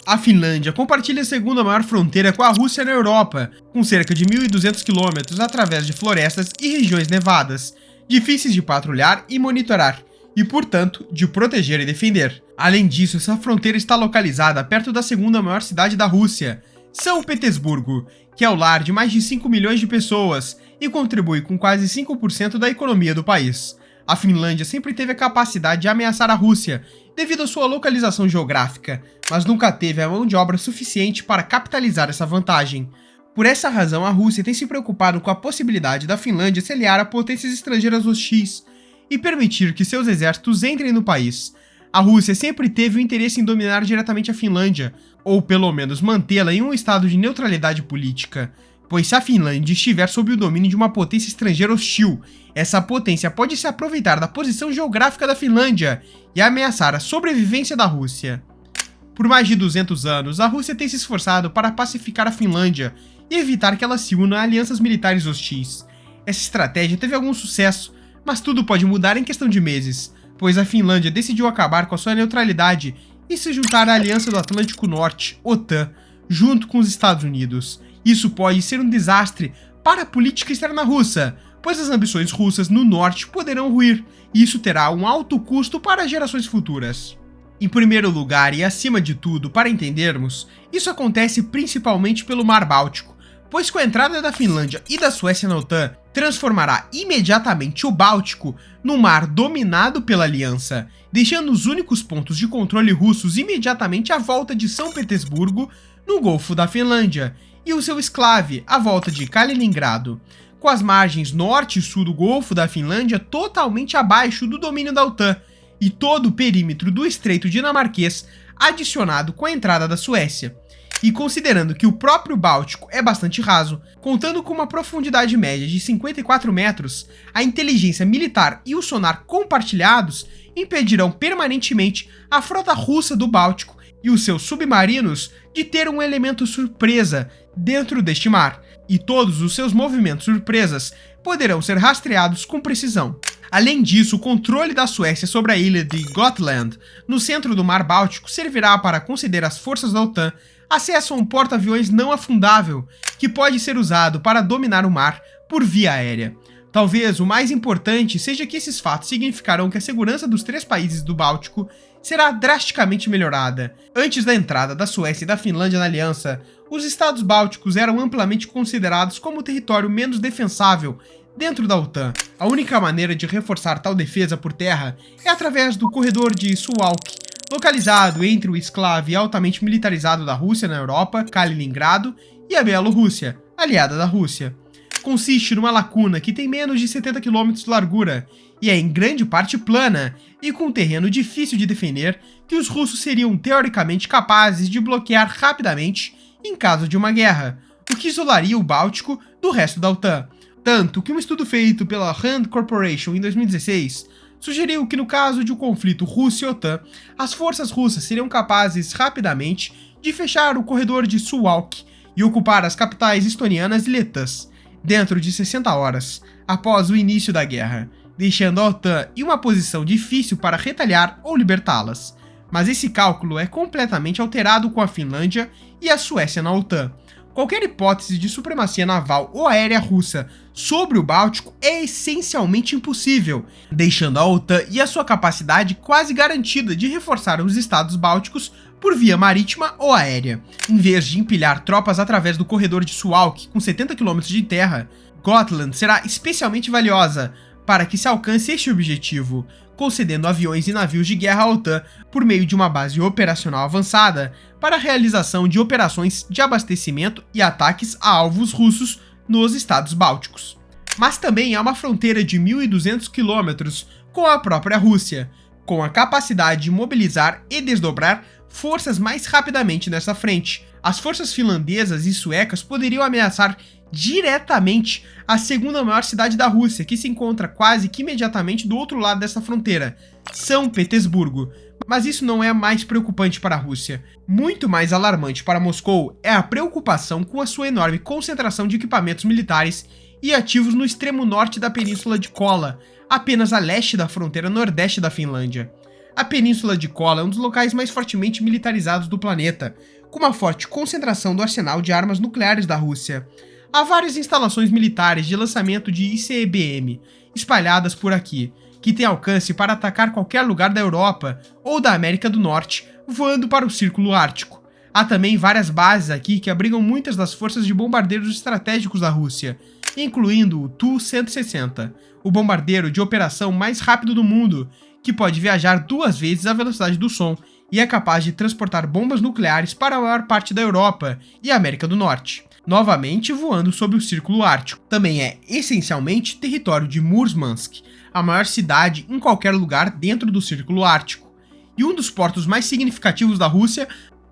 A Finlândia compartilha a segunda maior fronteira com a Rússia na Europa, com cerca de 1.200 quilômetros através de florestas e regiões nevadas, difíceis de patrulhar e monitorar, e portanto, de proteger e defender. Além disso, essa fronteira está localizada perto da segunda maior cidade da Rússia, São Petersburgo, que é o lar de mais de 5 milhões de pessoas e contribui com quase 5% da economia do país. A Finlândia sempre teve a capacidade de ameaçar a Rússia, devido à sua localização geográfica, mas nunca teve a mão de obra suficiente para capitalizar essa vantagem. Por essa razão, a Rússia tem se preocupado com a possibilidade da Finlândia se aliar a potências estrangeiras hostis e permitir que seus exércitos entrem no país. A Rússia sempre teve o interesse em dominar diretamente a Finlândia, ou pelo menos mantê-la em um estado de neutralidade política, pois se a Finlândia estiver sob o domínio de uma potência estrangeira hostil, essa potência pode se aproveitar da posição geográfica da Finlândia e ameaçar a sobrevivência da Rússia. Por mais de 200 anos, a Rússia tem se esforçado para pacificar a Finlândia e evitar que ela se una a alianças militares hostis. Essa estratégia teve algum sucesso, mas tudo pode mudar em questão de meses, pois a Finlândia decidiu acabar com a sua neutralidade e se juntar à Aliança do Atlântico Norte, OTAN, junto com os Estados Unidos. Isso pode ser um desastre para a política externa russa, pois as ambições russas no norte poderão ruir, e isso terá um alto custo para gerações futuras. Em primeiro lugar, e acima de tudo, para entendermos, isso acontece principalmente pelo Mar Báltico, pois com a entrada da Finlândia e da Suécia na OTAN, transformará imediatamente o Báltico num mar dominado pela aliança, deixando os únicos pontos de controle russos imediatamente à volta de São Petersburgo, no Golfo da Finlândia, e o seu exclave à volta de Kaliningrado, com as margens norte e sul do Golfo da Finlândia totalmente abaixo do domínio da OTAN, e todo o perímetro do Estreito Dinamarquês adicionado com a entrada da Suécia. E considerando que o próprio Báltico é bastante raso, contando com uma profundidade média de 54 metros, a inteligência militar e o sonar compartilhados impedirão permanentemente a frota russa do Báltico e os seus submarinos de ter um elemento surpresa dentro deste mar, e todos os seus movimentos surpresas poderão ser rastreados com precisão. Além disso, o controle da Suécia sobre a ilha de Gotland, no centro do Mar Báltico, servirá para conceder às forças da OTAN acesso a um porta-aviões não afundável, que pode ser usado para dominar o mar por via aérea. Talvez o mais importante seja que esses fatos significarão que a segurança dos 3 países do Báltico será drasticamente melhorada. Antes da entrada da Suécia e da Finlândia na aliança, os estados bálticos eram amplamente considerados como o território menos defensável dentro da OTAN. A única maneira de reforçar tal defesa por terra é através do corredor de Suwalki, localizado entre o exclave altamente militarizado da Rússia na Europa, Kaliningrado, e a Bielorrússia, aliada da Rússia. Consiste numa lacuna que tem menos de 70 km de largura e é em grande parte plana e com um terreno difícil de defender que os russos seriam teoricamente capazes de bloquear rapidamente em caso de uma guerra, o que isolaria o Báltico do resto da OTAN. Tanto que um estudo feito pela Rand Corporation em 2016 sugeriu que no caso de um conflito Rússia e OTAN, as forças russas seriam capazes rapidamente de fechar o corredor de Suwalki e ocupar as capitais estonianas e letãs dentro de 60 horas após o início da guerra, deixando a OTAN em uma posição difícil para retalhar ou libertá-las. Mas esse cálculo é completamente alterado com a Finlândia e a Suécia na OTAN. Qualquer hipótese de supremacia naval ou aérea russa sobre o Báltico é essencialmente impossível, deixando a OTAN e a sua capacidade quase garantida de reforçar os estados bálticos por via marítima ou aérea. Em vez de empilhar tropas através do corredor de Suwalki com 70 km de terra, Gotland será especialmente valiosa para que se alcance este objetivo, concedendo aviões e navios de guerra à OTAN por meio de uma base operacional avançada para a realização de operações de abastecimento e ataques a alvos russos nos estados bálticos. Mas também há uma fronteira de 1.200 quilômetros com a própria Rússia, com a capacidade de mobilizar e desdobrar forças mais rapidamente nessa frente. As forças finlandesas e suecas poderiam ameaçar diretamente a segunda maior cidade da Rússia, que se encontra quase que imediatamente do outro lado dessa fronteira, São Petersburgo. Mas isso não é mais preocupante para a Rússia. Muito mais alarmante para Moscou é a preocupação com a sua enorme concentração de equipamentos militares e ativos no extremo norte da península de Kola, apenas a leste da fronteira nordeste da Finlândia. A Península de Kola é um dos locais mais fortemente militarizados do planeta, com uma forte concentração do arsenal de armas nucleares da Rússia. Há várias instalações militares de lançamento de ICBM espalhadas por aqui, que têm alcance para atacar qualquer lugar da Europa ou da América do Norte, voando para o Círculo Ártico. Há também várias bases aqui que abrigam muitas das forças de bombardeiros estratégicos da Rússia, incluindo o Tu-160, o bombardeiro de operação mais rápido do mundo, que pode viajar 2 vezes a velocidade do som e é capaz de transportar bombas nucleares para a maior parte da Europa e América do Norte, novamente voando sobre o Círculo Ártico. Também é essencialmente território de Murmansk, a maior cidade em qualquer lugar dentro do Círculo Ártico, e um dos portos mais significativos da Rússia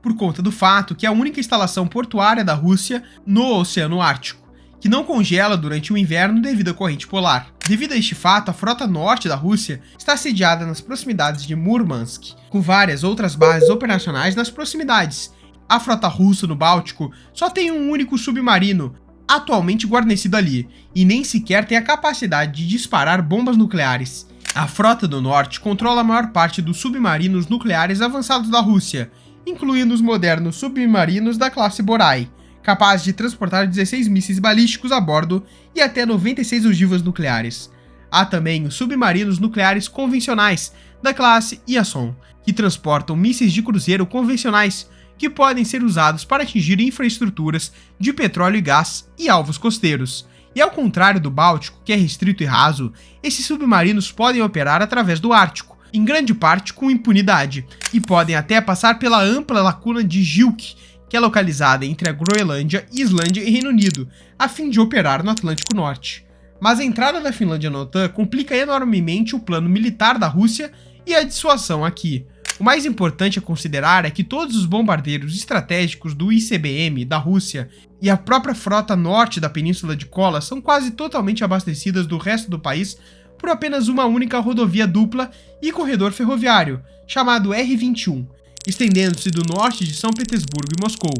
por conta do fato que é a única instalação portuária da Rússia no Oceano Ártico, que não congela durante o inverno devido à corrente polar. Devido a este fato, a frota norte da Rússia está sediada nas proximidades de Murmansk, com várias outras bases operacionais nas proximidades. A frota russa no Báltico só tem um único submarino, atualmente guarnecido ali, e nem sequer tem a capacidade de disparar bombas nucleares. A frota do norte controla a maior parte dos submarinos nucleares avançados da Rússia, incluindo os modernos submarinos da classe Borai, capazes de transportar 16 mísseis balísticos a bordo e até 96 ogivas nucleares. Há também os submarinos nucleares convencionais da classe Yason, que transportam mísseis de cruzeiro convencionais que podem ser usados para atingir infraestruturas de petróleo e gás e alvos costeiros. E ao contrário do Báltico, que é restrito e raso, esses submarinos podem operar através do Ártico, em grande parte com impunidade, e podem até passar pela ampla lacuna de Gilk, que é localizada entre a Groenlândia, Islândia e Reino Unido, a fim de operar no Atlântico Norte. Mas a entrada da Finlândia na OTAN complica enormemente o plano militar da Rússia e a dissuasão aqui. O mais importante a considerar é que todos os bombardeiros estratégicos do ICBM da Rússia e a própria frota norte da Península de Kola são quase totalmente abastecidas do resto do país por apenas uma única rodovia dupla e corredor ferroviário, chamado R21, estendendo-se do norte de São Petersburgo e Moscou.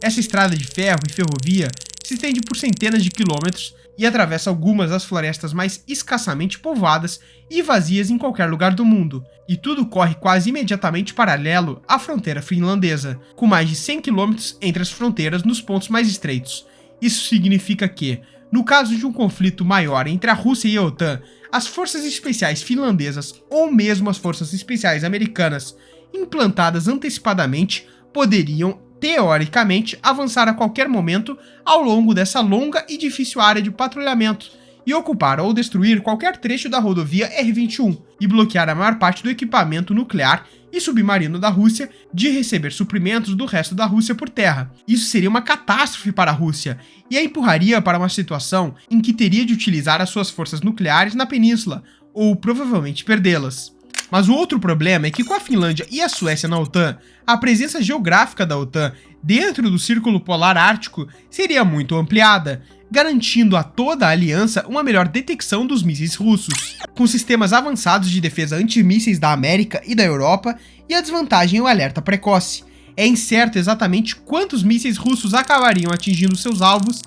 Essa estrada de ferro e ferrovia se estende por centenas de quilômetros e atravessa algumas das florestas mais escassamente povoadas e vazias em qualquer lugar do mundo, e tudo corre quase imediatamente paralelo à fronteira finlandesa, com mais de 100 quilômetros entre as fronteiras nos pontos mais estreitos. Isso significa que, no caso de um conflito maior entre a Rússia e a OTAN, as forças especiais finlandesas ou mesmo as forças especiais americanas implantadas antecipadamente poderiam, teoricamente, avançar a qualquer momento ao longo dessa longa e difícil área de patrulhamento e ocupar ou destruir qualquer trecho da rodovia R21 e bloquear a maior parte do equipamento nuclear e submarino da Rússia de receber suprimentos do resto da Rússia por terra. Isso seria uma catástrofe para a Rússia e a empurraria para uma situação em que teria de utilizar as suas forças nucleares na península, ou provavelmente perdê-las. Mas o outro problema é que com a Finlândia e a Suécia na OTAN, a presença geográfica da OTAN dentro do Círculo Polar Ártico seria muito ampliada, garantindo a toda a aliança uma melhor detecção dos mísseis russos, com sistemas avançados de defesa antimísseis da América e da Europa e a desvantagem é o alerta precoce. É incerto exatamente quantos mísseis russos acabariam atingindo seus alvos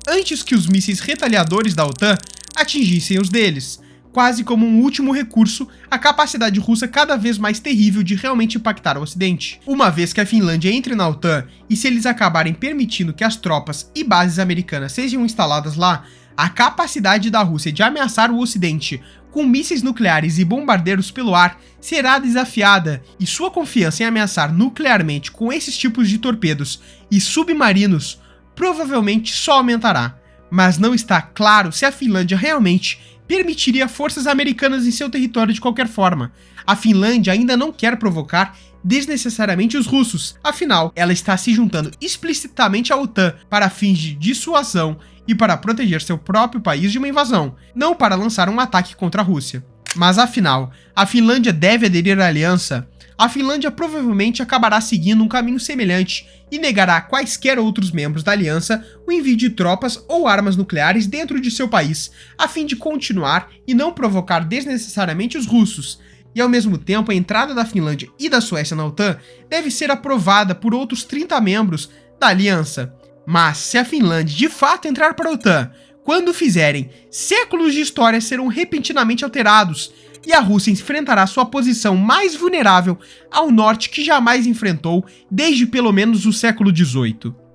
antes que os mísseis retaliadores da OTAN atingissem os deles. Quase como um último recurso, a capacidade russa cada vez mais terrível de realmente impactar o Ocidente. Uma vez que a Finlândia entre na OTAN, e se eles acabarem permitindo que as tropas e bases americanas sejam instaladas lá, a capacidade da Rússia de ameaçar o Ocidente com mísseis nucleares e bombardeiros pelo ar será desafiada, e sua confiança em ameaçar nuclearmente com esses tipos de torpedos e submarinos provavelmente só aumentará. Mas não está claro se a Finlândia realmente permitiria forças americanas em seu território de qualquer forma. A Finlândia ainda não quer provocar desnecessariamente os russos, afinal, ela está se juntando explicitamente à OTAN para fins de dissuasão e para proteger seu próprio país de uma invasão, não para lançar um ataque contra a Rússia. Mas afinal, a Finlândia deve aderir à aliança? A Finlândia provavelmente acabará seguindo um caminho semelhante e negará a quaisquer outros membros da aliança o envio de tropas ou armas nucleares dentro de seu país, a fim de continuar e não provocar desnecessariamente os russos. E ao mesmo tempo, a entrada da Finlândia e da Suécia na OTAN deve ser aprovada por outros 30 membros da aliança. Mas se a Finlândia de fato entrar para a OTAN, quando fizerem, séculos de história serão repentinamente alterados. e a Rússia enfrentará sua posição mais vulnerável ao norte que jamais enfrentou desde pelo menos o século XVIII.